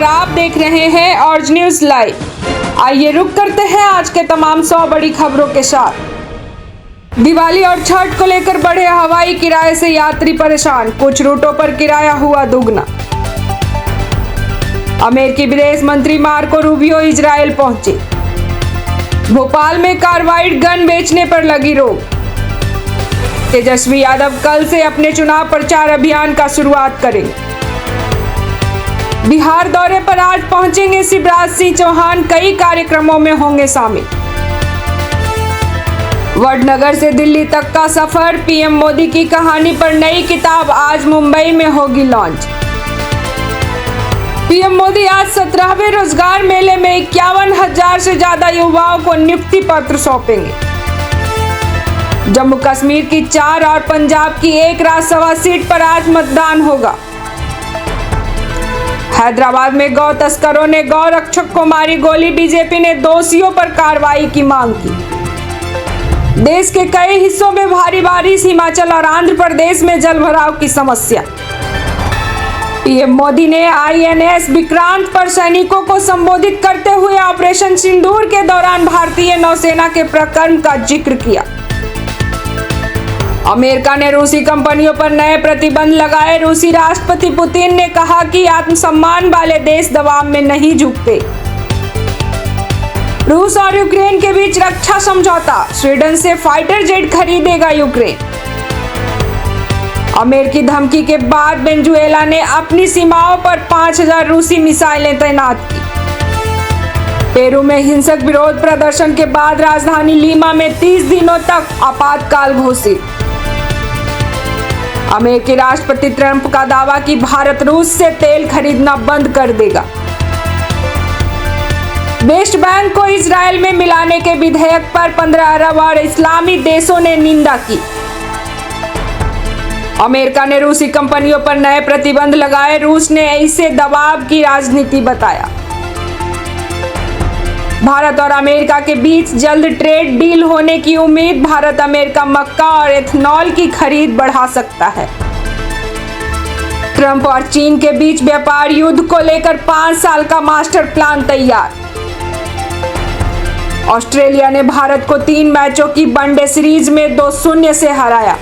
और आप देख रहे हैं ऑर्ज न्यूज लाइव। आइए रुक करते हैं आज के तमाम 100 बड़ी खबरों के साथ। दिवाली और छठ को लेकर बढ़े हवाई किराए से यात्री परेशान, कुछ रूटों पर किराया हुआ दुगना। अमेरिकी विदेश मंत्री मार्को रूबियो इजरायल पहुंचे। भोपाल में कार्बाइड गन बेचने पर लगी रोक। तेजस्वी यादव कल से अपने चुनाव प्रचार अभियान का शुरुआत करेंगे। बिहार दौरे पर आज पहुंचेंगे शिवराज सिंह चौहान, कई कार्यक्रमों में होंगे शामिल। वडनगर से दिल्ली तक का सफर, पीएम मोदी की कहानी पर नई किताब आज मुंबई में होगी लॉन्च। पीएम मोदी आज 17वें रोजगार मेले में 51,000 से ज्यादा युवाओं को नियुक्ति पत्र सौंपेंगे। जम्मू कश्मीर की 4 और पंजाब की 1 राज्यसभा सीट पर आज मतदान होगा। हैदराबाद में गौ तस्करों ने गौ रक्षक को मारी गोली, बीजेपी ने दोषियों पर कार्रवाई की मांग की। देश के कई हिस्सों में भारी बारिश, हिमाचल और आंध्र प्रदेश में जलभराव की समस्या। पीएम मोदी ने आईएनएस विक्रांत पर सैनिकों को संबोधित करते हुए ऑपरेशन सिंदूर के दौरान भारतीय नौसेना के पराक्रम का जिक्र किया। अमेरिका ने रूसी कंपनियों पर नए प्रतिबंध लगाए। रूसी राष्ट्रपति पुतिन ने कहा कि आत्मसम्मान वाले देश दबाव में नहीं झुकते। रूस और यूक्रेन के बीच रक्षा समझौता, स्वीडन से फाइटर जेट खरीदेगा यूक्रेन। अमेरिकी धमकी के बाद वेनेजुएला ने अपनी सीमाओं पर 5,000 रूसी मिसाइलें तैनात की। पेरू में हिंसक विरोध प्रदर्शन के बाद राजधानी लीमा में 30 दिनों तक आपातकाल घोषित। अमेरिकी राष्ट्रपति ट्रंप का दावा कि भारत रूस से तेल खरीदना बंद कर देगा। वेस्ट बैंक को इजरायल में मिलाने के विधेयक पर 15 अरब और इस्लामी देशों ने निंदा की। अमेरिका ने रूसी कंपनियों पर नए प्रतिबंध लगाए। रूस ने इसे दबाव की राजनीति बताया। भारत और अमेरिका के बीच जल्द ट्रेड डील होने की उम्मीद। भारत अमेरिका मक्का और एथनॉल की खरीद बढ़ा सकता है। ट्रंप और चीन के बीच व्यापार युद्ध को लेकर 5 साल का मास्टर प्लान तैयार। ऑस्ट्रेलिया ने भारत को 3 मैचों की वनडे सीरीज में 2-0 से हराया।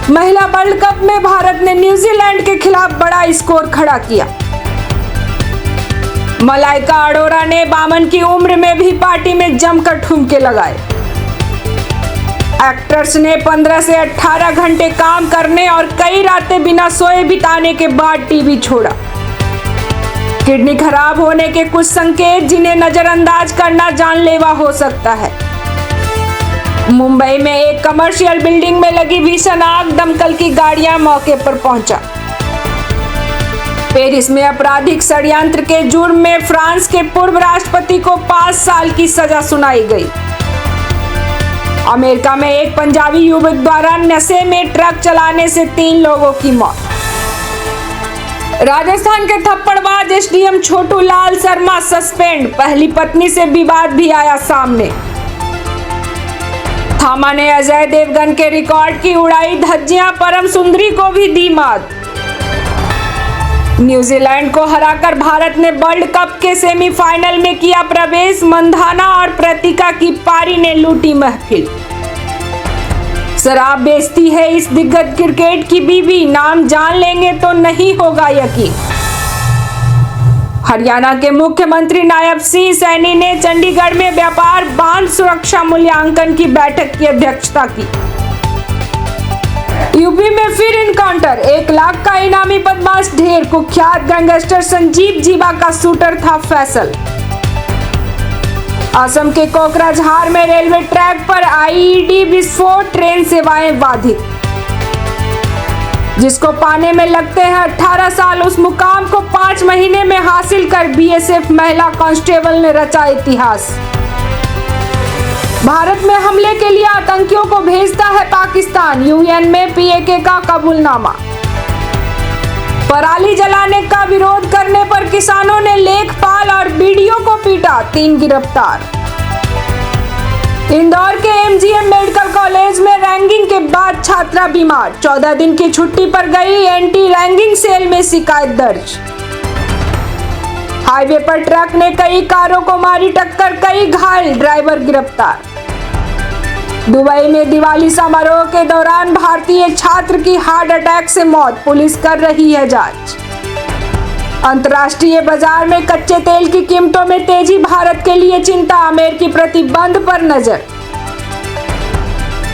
महिला वर्ल्ड कप में भारत ने न्यूजीलैंड के खिलाफ बड़ा स्कोर खड़ा किया। मलाइका अरोरा ने 52 की उम्र में भी पार्टी में जमकर ठुमके लगाए। एक्ट्रेस ने 15 से 18 घंटे काम करने और कई रातें बिना सोए बिताने के बाद टीवी छोड़ा। किडनी खराब होने के कुछ संकेत, जिन्हें नजरअंदाज करना जानलेवा हो सकता है। मुंबई में एक कमर्शियल बिल्डिंग में लगी भीषण आग, दमकल की गाड़ियां मौके पर पहुंचा। पेरिस में आपराधिक षड्यंत्र के जुर्म में फ्रांस के पूर्व राष्ट्रपति को 5 साल की सजा सुनाई गई। अमेरिका में एक पंजाबी युवक द्वारा नशे में ट्रक चलाने से 3 लोगों की मौत। राजस्थान के थप्पड़बाज एसडीएम छोटू लाल शर्मा सस्पेंड, पहली पत्नी से विवाद भी आया सामने। थामा ने अजय देवगन के रिकॉर्ड की उड़ाई धज्जियां, परम सुंदरी को भी दी मात। न्यूजीलैंड को हराकर भारत ने वर्ल्ड कप के सेमीफाइनल में किया प्रवेश। मंधाना और प्रतिका की पारी ने लूटी महफिल। शराब बेचती है इस दिग्गज क्रिकेट की बीवी, नाम जान लेंगे तो नहीं होगा यकीन। हरियाणा के मुख्यमंत्री नायब सिंह सैनी ने चंडीगढ़ में व्यापार बांध सुरक्षा मूल्यांकन की बैठक की अध्यक्षता की। यूपी में फिर इनकाउंटर, 1 लाख का इनामी बदमाश ढेर। कुख्यात गैंगस्टर संजीव जीवा का शूटर था फैसल। असम के कोकराझार में रेलवे ट्रैक पर आईईडी विस्फोट, ट्रेन सेवाएं बाधित। जिसको पाने में लगते हैं 18 साल, उस मुकाम को 5 महीने में हासिल कर बीएसएफ महिला कांस्टेबल ने रचा इतिहास। भारत में हमले के लिए आतंकियों को भेजता है पाकिस्तान, यूएन में पीएके का कबूलनामा। पराली जलाने का विरोध करने पर किसानों ने लेखपाल और बीडीओ को पीटा, 3 गिरफ्तार। इंदौर के एमजीएम मेडिकल कॉलेज में रैंगिंग के बाद छात्रा बीमार, 14 दिन की छुट्टी पर गई, एंटी रैंगिंग सेल में शिकायत दर्ज। हाईवे पर ट्रक ने कई कारों को मारी टक्कर, कई घायल, ड्राइवर गिरफ्तार। दुबई में दिवाली समारोह के दौरान भारतीय छात्र की हार्ट अटैक से मौत, पुलिस कर रही है जांच। अंतर्राष्ट्रीय बाजार में कच्चे तेल की कीमतों में तेजी, भारत के लिए चिंता, अमेरिकी प्रतिबंध पर नजर।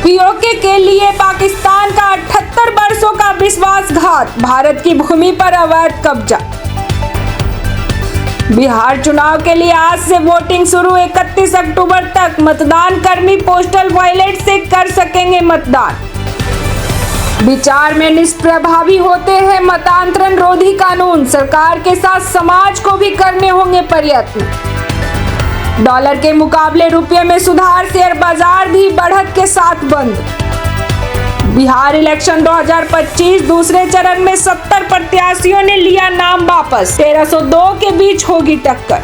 पीओके के लिए पाकिस्तान का 78 वर्षों का विश्वासघात, भारत की भूमि पर अवैध कब्जा। बिहार चुनाव के लिए आज से वोटिंग शुरू, 31 अक्टूबर तक मतदान कर्मी पोस्टल बैलेट से कर सकेंगे मतदान। विचार में निष्प्रभावी होते हैं मतांतरण रोधी कानून, सरकार के साथ समाज को भी करने होंगे प्रयत्न। डॉलर के मुकाबले रुपये में सुधार, शेयर बाजार भी बढ़त के साथ बंद। बिहार इलेक्शन 2025 दूसरे चरण में 70 प्रत्याशियों ने लिया नाम वापस, 1302 के बीच होगी टक्कर।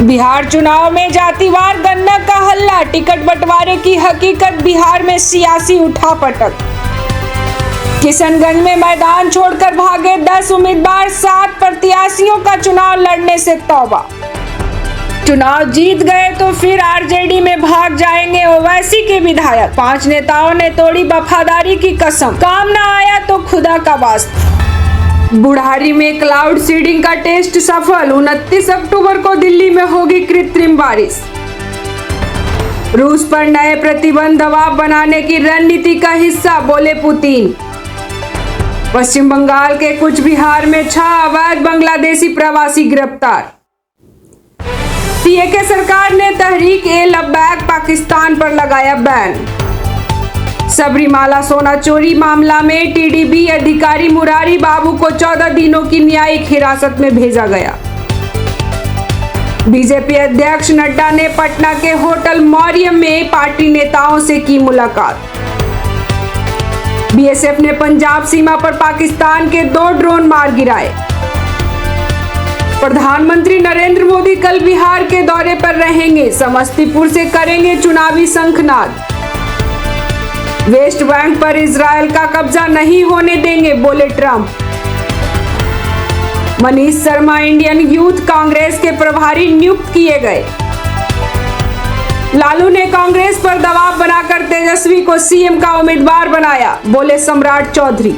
बिहार चुनाव में जातिवार गणना का हल्ला, टिकट बंटवारे की हकीकत, बिहार में सियासी उठापटक। किशनगंज में मैदान छोड़कर भागे 10 उम्मीदवार, 7 प्रत्याशियों का चुनाव लड़ने से तौबा। चुनाव जीत गए तो फिर आरजेडी में भाग जाएंगे ओवैसी के विधायक, 5 नेताओं ने तोड़ी वफादारी की कसम, काम ना आया तो खुदा का वास्ता। बुढ़ारी में क्लाउड सीडिंग का टेस्ट सफल, 29 अक्टूबर को दिल्ली में होगी कृत्रिम बारिश। रूस पर नए प्रतिबंध दबाव बनाने की रणनीति का हिस्सा, बोले पुतिन। पश्चिम बंगाल के कुछ बिहार में 6 अवैध बांग्लादेशी प्रवासी गिरफ्तार। पीएके सरकार ने तहरीक-ए-लब्बैक पाकिस्तान पर लगाया बैन। सबरीमाला सोना चोरी मामला में टीडीबी अधिकारी मुरारी बाबू को 14 दिनों की न्यायिक हिरासत में भेजा गया। बीजेपी अध्यक्ष नड्डा ने पटना के होटल मौर्य में पार्टी नेताओं से की मुलाकात। बीएसएफ ने पंजाब सीमा पर पाकिस्तान के 2 ड्रोन मार गिराए। प्रधानमंत्री नरेंद्र मोदी कल बिहार के दौरे पर रहेंगे, समस्तीपुर से करेंगे चुनावी शंखनाद। वेस्ट बैंक पर इजरायल का कब्जा नहीं होने देंगे, बोले Trump. Manish Sharma Indian youth Congress के प्रभारी नियुक्त किए गए। लालू ने कांग्रेस पर दबाव बनाकर तेजस्वी को सीएम का उम्मीदवार बनाया, बोले सम्राट चौधरी।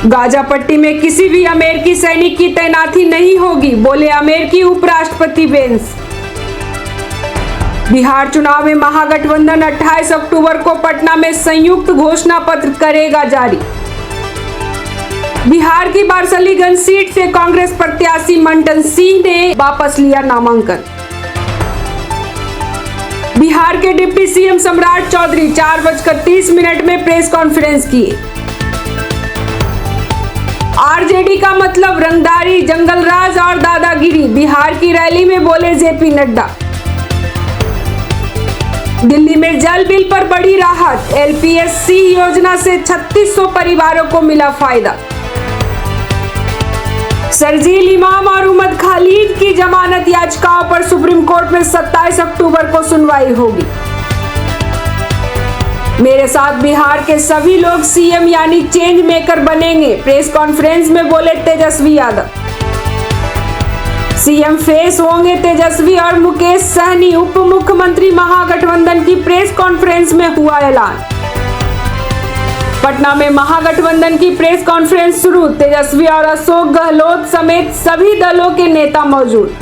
गाजा पट्टी में किसी भी अमेरिकी सैनिक की तैनाती नहीं होगी, बोले अमेरिकी उपराष्ट्रपति वेंस। बिहार चुनाव में महागठबंधन 28 अक्टूबर को पटना में संयुक्त घोषणा पत्र करेगा जारी। बिहार की बारसलीगंज सीट से कांग्रेस प्रत्याशी मंटन सिंह ने वापस लिया नामांकन। बिहार के डिप्टी सीएम सम्राट चौधरी 4:30 में प्रेस कॉन्फ्रेंस किए। आरजेडी का मतलब रंगदारी, जंगलराज और दादागिरी, बिहार की रैली में बोले जेपी नड्डा। दिल्ली में जल बिल पर बड़ी राहत, एलपीएससी योजना से 3600 परिवारों को मिला फायदा। शर्जील इमाम और उमर खालिद की जमानत याचिकाओं पर सुप्रीम कोर्ट में 27 अक्टूबर को सुनवाई होगी। मेरे साथ बिहार के सभी लोग सीएम यानी चेंज मेकर बनेंगे, प्रेस कॉन्फ्रेंस में बोले तेजस्वी यादव। सीएम फेस होंगे तेजस्वी और मुकेश सहनी, उप मुख्यमंत्री महागठबंधन की प्रेस कॉन्फ्रेंस में हुआ ऐलान। पटना में महागठबंधन की प्रेस कॉन्फ्रेंस शुरू, तेजस्वी और अशोक गहलोत समेत सभी दलों के नेता मौजूद।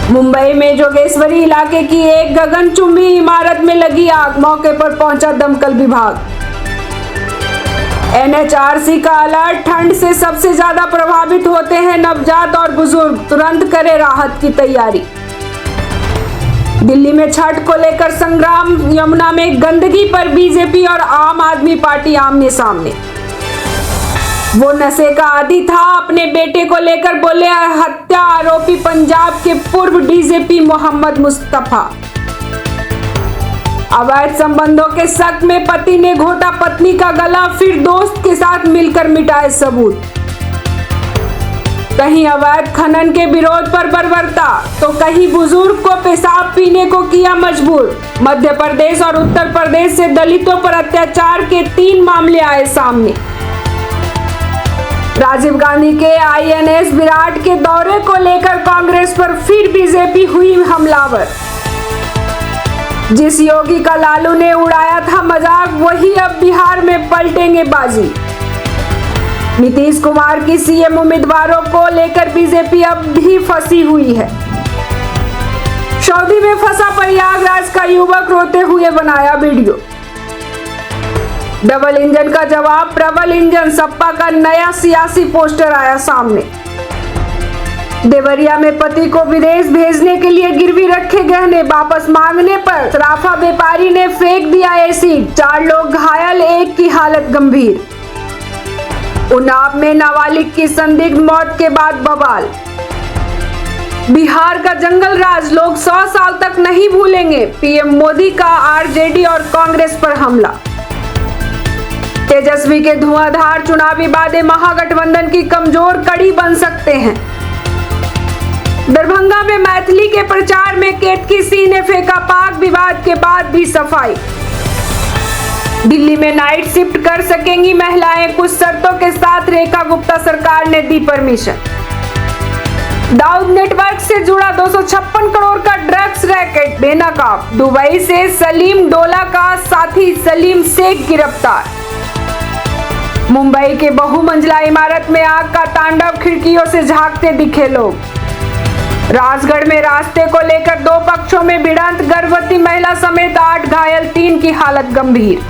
मुंबई में जोगेश्वरी इलाके की एक गगनचुंबी इमारत में लगी आग, मौके पर पहुंचा दमकल विभाग। एनएचआरसी का अलर्ट, ठंड से सबसे ज्यादा प्रभावित होते हैं नवजात और बुजुर्ग, तुरंत करें राहत की तैयारी। दिल्ली में छठ को लेकर संग्राम, यमुना में गंदगी पर बीजेपी और आम आदमी पार्टी आमने सामने। वो नशे का आदी था, अपने बेटे को लेकर बोले हत्या आरोपी पंजाब के पूर्व डीजीपी मोहम्मद मुस्तफा। अवैध संबंधों के शक में पति ने घोटा पत्नी का गला, फिर दोस्त के साथ मिलकर मिटाए सबूत। कहीं अवैध खनन के विरोध पर बर्बरता तो कहीं बुजुर्ग को पेशाब पीने को किया मजबूर। मध्य प्रदेश और उत्तर प्रदेश से दलितों पर अत्याचार के 3 मामले आए सामने। राजीव गांधी के आईएनएस विराट के दौरे को लेकर कांग्रेस पर फिर बीजेपी हुई हमलावर। जिस योगी का लालू ने उड़ाया था मजाक, वही अब बिहार में पलटेंगे बाजी। नीतीश कुमार की सीएम उम्मीदवारों को लेकर बीजेपी अब भी फंसी हुई है। सऊदी में फंसा प्रयागराज का युवक रोते हुए बनाया वीडियो। डबल इंजन का जवाब प्रबल इंजन, सपा का नया सियासी पोस्टर आया सामने। देवरिया में पति को विदेश भेजने के लिए गिरवी रखे गहने वापस मांगने पर सराफा व्यापारी ने फेंक दिया एसिड। 4 लोग घायल, एक की हालत गंभीर। उन्नाव में नाबालिग की संदिग्ध मौत के बाद बवाल। बिहार का जंगल राज लोग 100 साल तक नहीं भूलेंगे, पीएम मोदी का आरजेडी और कांग्रेस पर हमला। तेजस्वी के धुआंधार चुनावी वादे महागठबंधन की कमजोर कड़ी बन सकते हैं। दरभंगा में मैथिली के प्रचार में केतकी सिंह ने फेंका पाक विवाद के बाद भी सफाई। दिल्ली में नाइट शिफ्ट कर सकेंगी महिलाएं, कुछ शर्तों के साथ रेखा गुप्ता सरकार ने दी परमिशन। दाऊद नेटवर्क से जुड़ा 256 करोड़ का ड्रग्स रैकेट बेनकाब। दुबई से सलीम डोला का साथी सलीम शेख गिरफ्तार। मुंबई के बहुमंजिला इमारत में आग का तांडव, खिड़कियों से झांकते दिखे लोग। राजगढ़ में रास्ते को लेकर 2 पक्षों में भिड़ंत, गर्भवती महिला समेत 8 घायल, 3 की हालत गंभीर।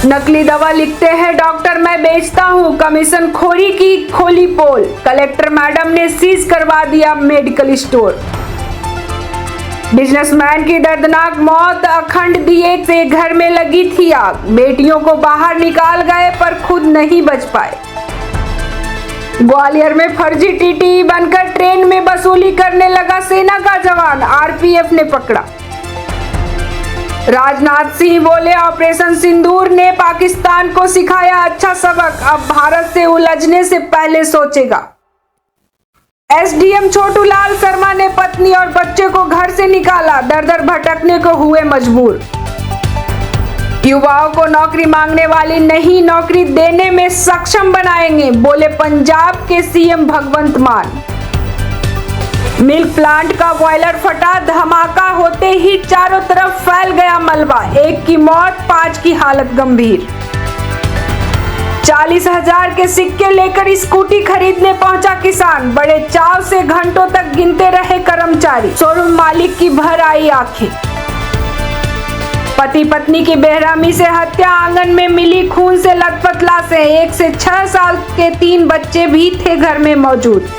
नकली दवा लिखते हैं डॉक्टर, मैं बेचता हूं, कमीशन खोरी की खोली पोल। कलेक्टर मैडम ने सीज करवा दिया मेडिकल स्टोर। बिजनेसमैन की दर्दनाक मौत, अखंड दिए से घर में लगी थी आग। बेटियों को बाहर निकाल गए पर खुद नहीं बच पाए। ग्वालियर में फर्जी टीटी बनकर ट्रेन में वसूली करने लगा सेना का जवान, आरपीएफ ने पकड़ा। राजनाथ सिंह बोले, ऑपरेशन सिंदूर ने पाकिस्तान को सिखाया अच्छा सबक, अब भारत से उलझने से पहले सोचेगा। एसडीएम छोटू लाल शर्मा ने पत्नी और बच्चे को घर से निकाला, दर दर भटकने को हुए मजबूर। युवाओं को नौकरी मांगने वाली नहीं, नौकरी देने में सक्षम बनाएंगे, बोले पंजाब के सीएम भगवंत मान। मिल्क प्लांट का बॉयलर फटा, धमाका होते ही चारों तरफ फैल गया मलबा, 1 की मौत, 5 की हालत गंभीर। 40,000 के सिक्के लेकर स्कूटी खरीदने पहुंचा किसान, बड़े चाव से घंटों तक गिनते रहे कर्मचारी, शोरूम मालिक की भर आई आंखें। पति पत्नी की बेरहमी से हत्या, आंगन में मिली खून से लथपथ लाशें, 1 से 6 साल के 3 बच्चे भी थे घर में मौजूद।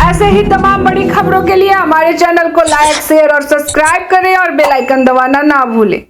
ऐसे ही तमाम बड़ी खबरों के लिए हमारे चैनल को लाइक, शेयर और सब्सक्राइब करें और बेल आइकन दबाना ना भूलें।